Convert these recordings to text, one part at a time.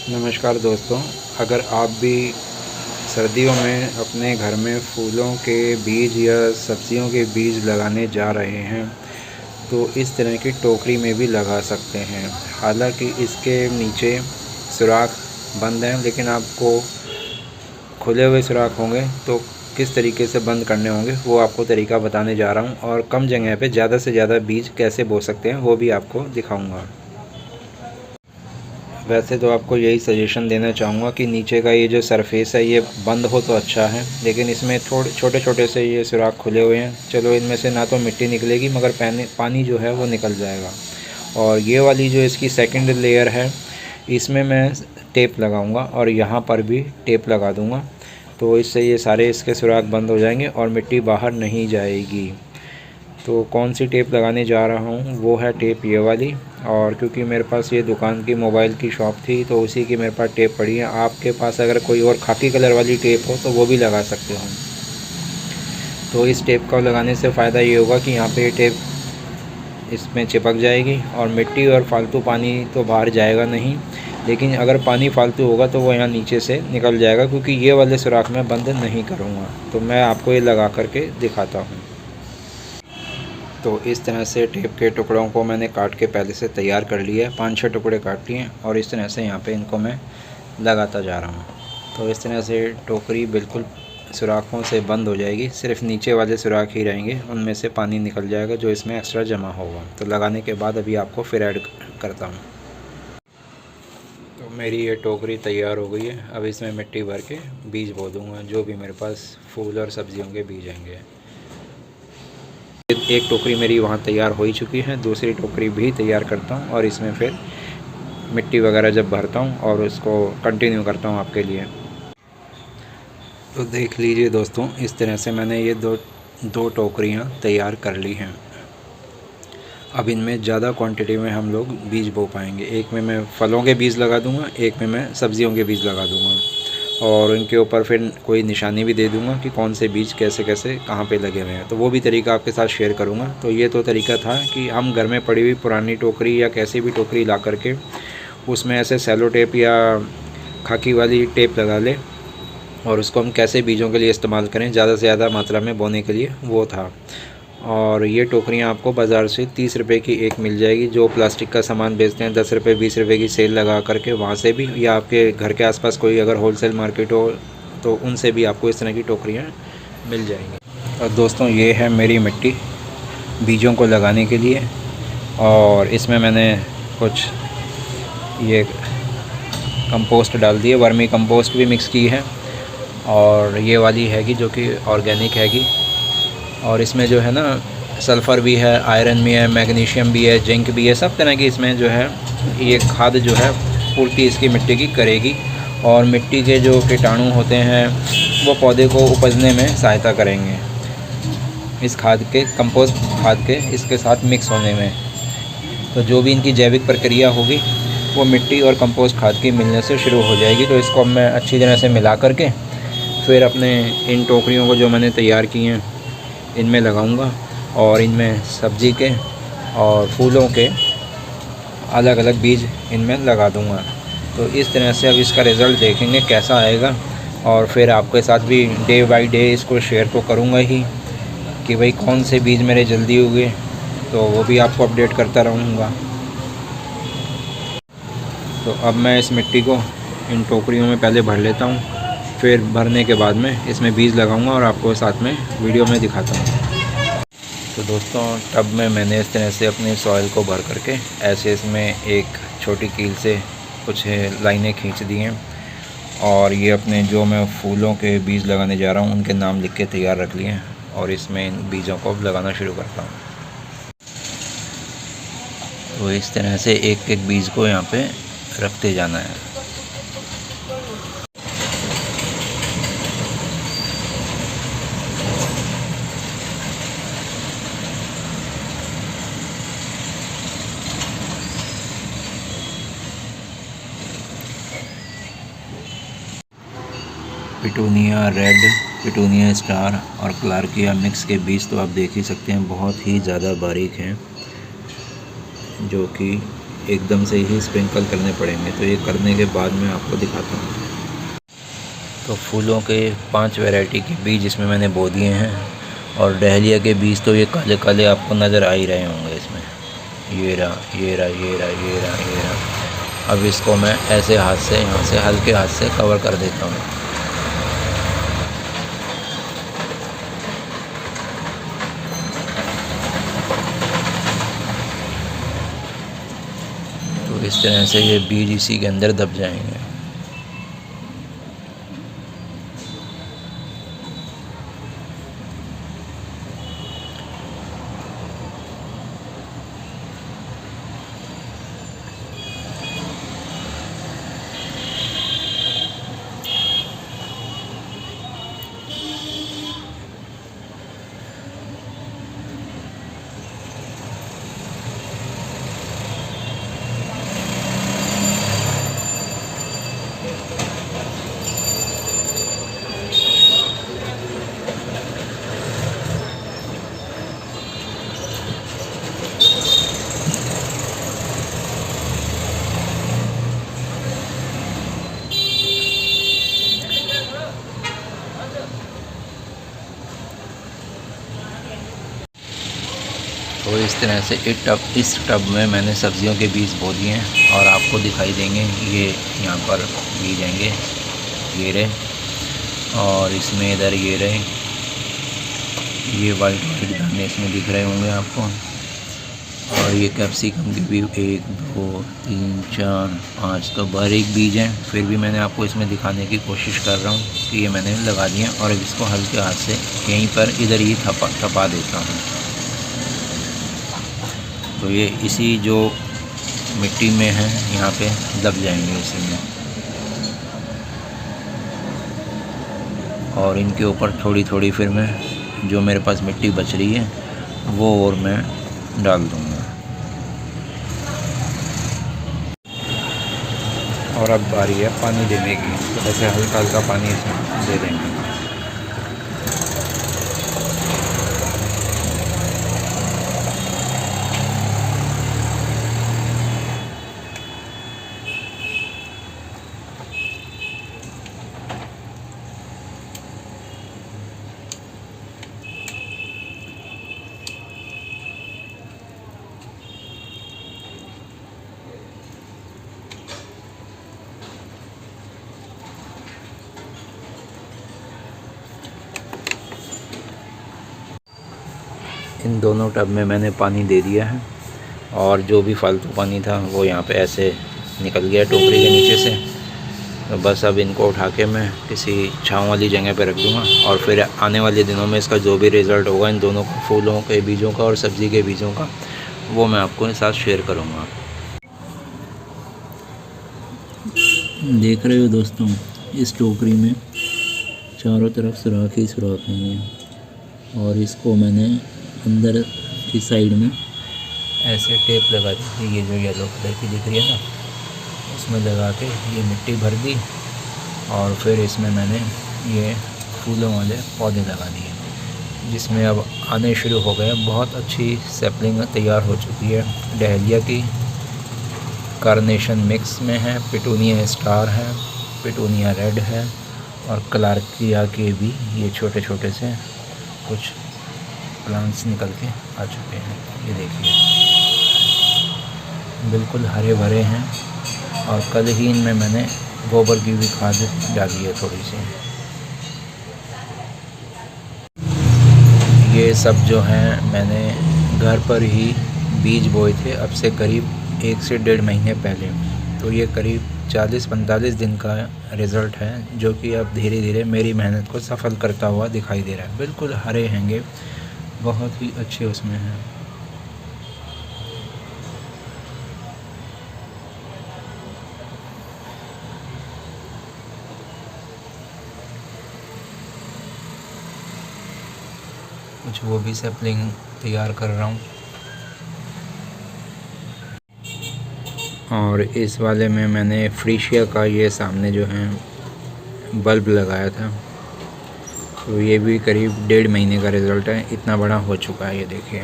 नमस्कार दोस्तों, अगर आप भी सर्दियों में अपने घर में फूलों के बीज या सब्जियों के बीज लगाने जा रहे हैं तो इस तरह की टोकरी में भी लगा सकते हैं। हालांकि इसके नीचे सुराख बंद हैं, लेकिन आपको खुले हुए सुराख होंगे तो किस तरीके से बंद करने होंगे वो आपको तरीका बताने जा रहा हूँ, और कम जगह पे ज़्यादा से ज़्यादा बीज कैसे बो सकते हैं वो भी आपको दिखाऊँगा। वैसे तो आपको यही सजेशन देना चाहूँगा कि नीचे का ये जो सरफेस है ये बंद हो तो अच्छा है, लेकिन इसमें थोड़े छोटे छोटे से ये सुराख खुले हुए हैं। चलो, इनमें से ना तो मिट्टी निकलेगी मगर पानी जो है वो निकल जाएगा। और ये वाली जो इसकी सेकंड लेयर है, इसमें मैं टेप लगाऊंगा और यहाँ पर भी टेप लगा दूंगा, तो इससे ये सारे इसके सुराख बंद हो जाएंगे और मिट्टी बाहर नहीं जाएगी। तो कौन सी टेप लगाने जा रहा हूँ वो है टेप ये वाली। और क्योंकि मेरे पास ये दुकान की मोबाइल की शॉप थी तो उसी की मेरे पास टेप पड़ी है। आपके पास अगर कोई और खाकी कलर वाली टेप हो तो वो भी लगा सकते हो। तो इस टेप का लगाने से फ़ायदा ये होगा कि यहाँ पे ये टेप इसमें चिपक जाएगी और मिट्टी और फालतू पानी तो बाहर जाएगा नहीं, लेकिन अगर पानी फालतू होगा तो वो यहाँ नीचे से निकल जाएगा, क्योंकि ये वाले सुराख मैं बंद नहीं करूँगा। तो मैं आपको ये लगा करके दिखाता हूँ। तो इस तरह से टेप के टुकड़ों को मैंने काट के पहले से तैयार कर लिया है। 5-6 टुकड़े काट लिए और इस तरह से यहाँ पे इनको मैं लगाता जा रहा हूँ। तो इस तरह से टोकरी बिल्कुल सुराखों से बंद हो जाएगी, सिर्फ नीचे वाले सुराख ही रहेंगे, उनमें से पानी निकल जाएगा जो इसमें एक्स्ट्रा जमा होगा। तो लगाने के बाद अभी आपको फिर ऐड करता हूँ। तो मेरी ये टोकरी तैयार हो गई है। अब इसमें मिट्टी भर के बीज बो दूँगा, जो भी मेरे पास फूल और सब्जियों के बीज आएंगे। एक टोकरी मेरी वहाँ तैयार हो ही चुकी है, दूसरी टोकरी भी तैयार करता हूँ और इसमें फिर मिट्टी वगैरह जब भरता हूँ और उसको कंटिन्यू करता हूँ आपके लिए। तो देख लीजिए दोस्तों, इस तरह से मैंने ये दो टोकरियाँ तैयार कर ली हैं। अब इनमें ज़्यादा क्वांटिटी में हम लोग बीज बो पाएंगे। एक में मैं फलों के बीज लगा दूँगा, एक में मैं सब्जियों के बीज लगा दूँगा, और इनके ऊपर फिर कोई निशानी भी दे दूंगा कि कौन से बीज कैसे कैसे कहाँ पे लगे हुए हैं। तो वो भी तरीका आपके साथ शेयर करूंगा। तो ये तो तरीका था कि हम घर में पड़ी हुई पुरानी टोकरी या कैसी भी टोकरी ला करके उसमें ऐसे सेलो टेप या खाकी वाली टेप लगा ले और उसको हम कैसे बीजों के लिए इस्तेमाल करें ज़्यादा से ज़्यादा मात्रा में बोने के लिए, वो था। और ये टोकरियाँ आपको बाज़ार से 30 रुपये की एक मिल जाएगी। जो प्लास्टिक का सामान बेचते हैं 10 रुपये 20 रुपये की सेल लगा करके, वहाँ से भी, या आपके घर के आसपास कोई अगर होलसेल मार्केट हो तो उनसे भी आपको इस तरह की टोकरियाँ मिल जाएंगी। और दोस्तों, ये है मेरी मिट्टी बीजों को लगाने के लिए, और इसमें मैंने कुछ ये कंपोस्ट डाल दिए, वर्मी कंपोस्ट भी मिक्स की है, और ये वाली हैगी जो कि ऑर्गेनिक हैगी। और इसमें जो है ना सल्फ़र भी है, आयरन भी है, मैग्नीशियम भी है, जिंक भी है, सब तरह की इसमें जो है ये खाद जो है पूर्ति इसकी मिट्टी की करेगी। और मिट्टी के जो कीटाणु होते हैं वो पौधे को उपजने में सहायता करेंगे इस खाद के, कंपोस्ट खाद के इसके साथ मिक्स होने में। तो जो भी इनकी जैविक प्रक्रिया होगी वो मिट्टी और कंपोस्ट खाद की मिलने से शुरू हो जाएगी। तो इसको मैं अच्छी तरह से मिला करके फिर अपने इन टोकरियों को जो मैंने तैयार की हैं इनमें लगाऊंगा, और इनमें सब्ज़ी के और फूलों के अलग अलग बीज इनमें लगा दूंगा। तो इस तरह से अब इसका रिज़ल्ट देखेंगे कैसा आएगा, और फिर आपके साथ भी डे बाय डे इसको शेयर तो करूंगा ही कि भाई कौन से बीज मेरे जल्दी उगे, तो वो भी आपको अपडेट करता रहूँगा। तो अब मैं इस मिट्टी को इन टोकरियों में पहले भर लेता हूँ, फिर भरने के बाद में इसमें बीज लगाऊंगा और आपको साथ में वीडियो में दिखाता हूँ। तो दोस्तों, टब में मैंने इस तरह से अपने सॉइल को भर करके ऐसे इसमें एक छोटी कील से कुछ लाइनें खींच दी हैं, और ये अपने जो मैं फूलों के बीज लगाने जा रहा हूँ उनके नाम लिख के तैयार रख लिए हैं, और इसमें इन बीजों को लगाना शुरू करता हूँ। तो इस तरह से एक एक बीज को यहाँ पे रखते जाना है। पिटूनिया रेड, पिटूनिया स्टार और क्लार्किया मिक्स के बीज तो आप देख ही सकते हैं, बहुत ही ज़्यादा बारीक हैं, जो कि एकदम से ही स्प्रिंकल करने पड़ेंगे। तो ये करने के बाद मैं आपको दिखाता हूँ। तो फूलों के 5 वैरायटी के बीज इसमें मैंने बो दिए हैं, और डहलिया के बीज तो ये काले काले आपको नज़र आ ही रहे होंगे इसमें। ये रहा, ये रहा, ये रहा, ये रहा, ये रहा। अब इसको मैं ऐसे हाथ से, यहाँ से हल्के हाथ से कवर कर देता हूँ। तो इस तरह से ये बीज इसी के अंदर दब जाएंगे। तो इस तरह से इस टब में मैंने सब्जियों के बीज बो दिए हैं, और आपको दिखाई देंगे ये यहाँ पर बीज आएंगे, ये रहे, और इसमें इधर ये रहे, ये वाइट वाइट दाने इसमें दिख रहे होंगे आपको। और ये कैप्सिकम के भी 1 2 3 4 5 तो बारीक बीज हैं, फिर भी मैंने आपको इसमें दिखाने की कोशिश कर रहा हूँ कि ये मैंने लगा दिए। और अब इसको हल्के हाथ से यहीं पर इधर ही थपा देता हूँ। तो ये इसी जो मिट्टी में है यहाँ पे दब जाएंगे इसी में, और इनके ऊपर थोड़ी थोड़ी फिर मैं जो मेरे पास मिट्टी बच रही है वो और मैं डाल दूँगा। और अब बारी है पानी देने की, तो ऐसे हल्का हल्का पानी इसमें दे देंगे। इन दोनों टब में मैंने पानी दे दिया है, और जो भी फालतू पानी था वो यहाँ पे ऐसे निकल गया टोकरी के नीचे से। तो बस अब इनको उठा के मैं किसी छाँव वाली जगह पे रख दूँगा, और फिर आने वाले दिनों में इसका जो भी रिज़ल्ट होगा इन दोनों फूलों के बीजों का और सब्ज़ी के बीजों का, वो मैं आपको साथ शेयर करूँगा। देख रहे हो दोस्तों, इस टोकरी में चारों तरफ सुराख ही सुराख हैं, और इसको मैंने अंदर की साइड में ऐसे टेप लगा दी थी, ये जो येलो कलर की दिख रही है ना, उसमें लगा के ये मिट्टी भर दी, और फिर इसमें मैंने ये फूलों वाले पौधे लगा दिए, जिसमें अब आने शुरू हो गए। बहुत अच्छी सैपलिंग तैयार हो चुकी है डहलिया की। कार्नेशन मिक्स में है, पिटूनिया स्टार है, पिटूनिया रेड है, और क्लार्किया के भी ये छोटे छोटे से कुछ प्लांट्स निकल के आ चुके हैं। ये देखिए बिल्कुल हरे भरे हैं, और कल ही इनमें मैंने गोबर की भी खाद डाली है थोड़ी सी। ये सब जो हैं मैंने घर पर ही बीज बोए थे, अब से करीब 1 से 1.5 महीने पहले। तो ये करीब 40-45 दिन का रिज़ल्ट है, जो कि अब धीरे धीरे मेरी मेहनत को सफल करता हुआ दिखाई दे रहा है। बिल्कुल हरे हैंगे, बहुत ही अच्छे उसमें हैं। कुछ वो भी सैपलिंग तैयार कर रहा हूँ, और इस वाले में मैंने फ्रीशिया का ये सामने जो है बल्ब लगाया था। तो ये भी करीब 1.5 महीने का रिज़ल्ट है, इतना बड़ा हो चुका है। ये देखिए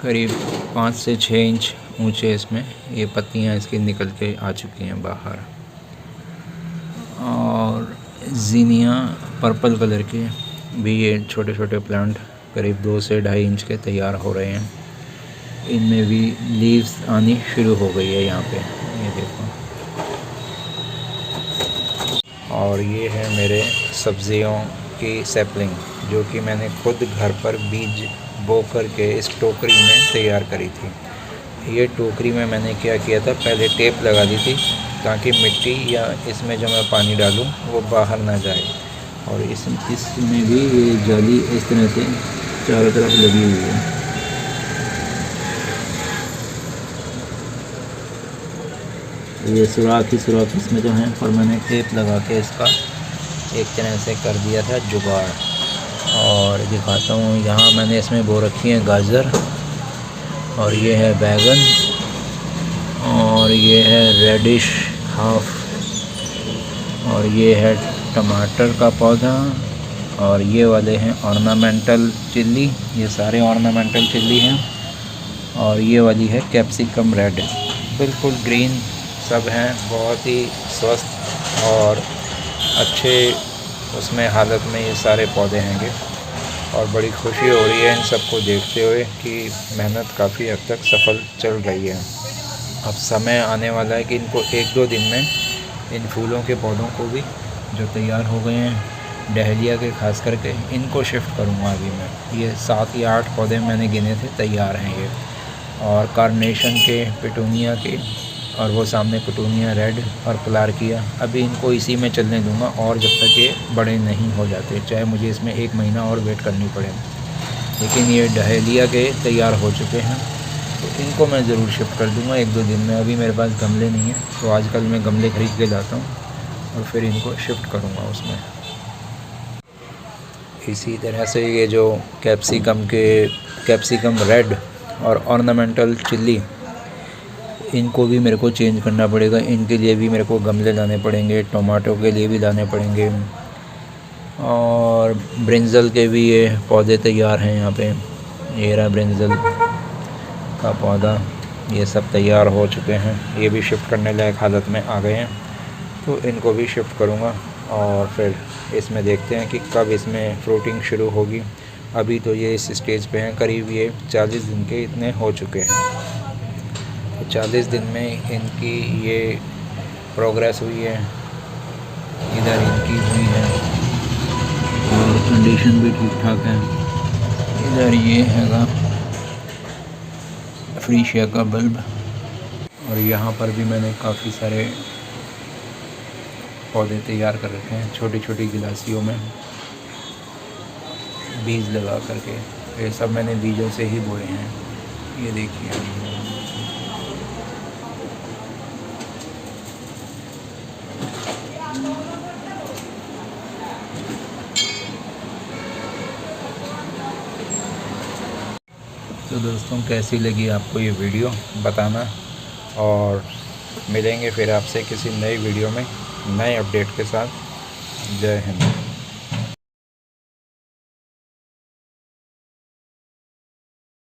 करीब 5 से 6 इंच ऊंचे इसमें ये पत्तियां इसकी निकल के आ चुकी हैं बाहर। और ज़ीनिया पर्पल कलर के भी ये छोटे छोटे प्लांट करीब 2 से 2.5 इंच के तैयार हो रहे हैं। इनमें भी लीव्स आनी शुरू हो गई है यहाँ पे, ये देखो। और ये है मेरे सब्जियों की सैपलिंग जो कि मैंने खुद घर पर बीज बो कर के इस टोकरी में तैयार करी थी। ये टोकरी में मैंने क्या किया था, पहले टेप लगा दी थी ताकि मिट्टी या इसमें जो मैं पानी डालूं वो बाहर ना जाए। और इसमें भी ये जाली इस तरह से चारों तरफ लगी हुई है। ये सुराख इसमें जो है, पर मैंने टेप लगा के इसका एक तरह से कर दिया था जुगाड़। और दिखाता हूँ, यहाँ मैंने इसमें बो रखी है गाजर, और ये है बैगन, और ये है रेडिश हाफ, और ये है टमाटर का पौधा, और ये वाले हैं ऑर्नामेंटल चिल्ली, ये सारे ऑर्नामेंटल चिल्ली हैं। और ये वाली है कैप्सिकम रेड, बिल्कुल ग्रीन सब हैं, बहुत ही स्वस्थ और अच्छे उसमें हालत में ये सारे पौधे हैंगे। और बड़ी खुशी हो रही है इन सबको देखते हुए कि मेहनत काफ़ी हद तक सफल चल रही है। अब समय आने वाला है कि इनको 1-2 दिन में इन फूलों के पौधों को भी जो तैयार हो गए हैं, डहलिया के खास करके, इनको शिफ्ट करूँगा अभी मैं। ये 7 या 8 पौधे मैंने गिने थे, तैयार हैं ये। और कार्नेशन के, पिटूनिया के, और वो सामने पिटूनिया रेड और क्लार्किया, अभी इनको इसी में चलने दूंगा और जब तक ये बड़े नहीं हो जाते, चाहे मुझे इसमें 1 महीना और वेट करनी पड़े। लेकिन ये डहेलिया के तैयार हो चुके हैं, तो इनको मैं ज़रूर शिफ्ट कर दूंगा 1-2 दिन में। अभी मेरे पास गमले नहीं हैं, तो आजकल मैं गमले खरीद के लाता हूँ और फिर इनको शिफ्ट करूँगा उसमें। इसी तरह से ये जो कैप्सिकम रेड और ऑर्नामेंटल चिल्ली, इनको भी मेरे को चेंज करना पड़ेगा। इनके लिए भी मेरे को गमले लाने पड़ेंगे, टमाटो के लिए भी लाने पड़ेंगे। और ब्रिंजल के भी ये पौधे तैयार हैं यहाँ पे, ये रहा ब्रिंजल का पौधा, ये सब तैयार हो चुके हैं। ये भी शिफ्ट करने लायक हालत में आ गए हैं, तो इनको भी शिफ्ट करूँगा। और फिर इसमें देखते हैं कि कब इसमें फ्रूटिंग शुरू होगी। अभी तो ये इस स्टेज पे हैं, करीब ये 40 दिन के इतने हो चुके हैं। 40 दिन में इनकी ये प्रोग्रेस हुई है, इधर इनकी हुई है और कंडीशन भी ठीक ठाक है। इधर ये हैगा फ्रीशिया का बल्ब, और यहाँ पर भी मैंने काफ़ी सारे पौधे तैयार कर रखे हैं छोटी छोटी गिलासियों में बीज लगा करके। ये सब मैंने बीजों से ही बोए हैं, ये देखिए। तो दोस्तों, कैसी लगी आपको ये वीडियो बताना, और मिलेंगे फिर आपसे किसी नई वीडियो में नए अपडेट के साथ। जय हिंद।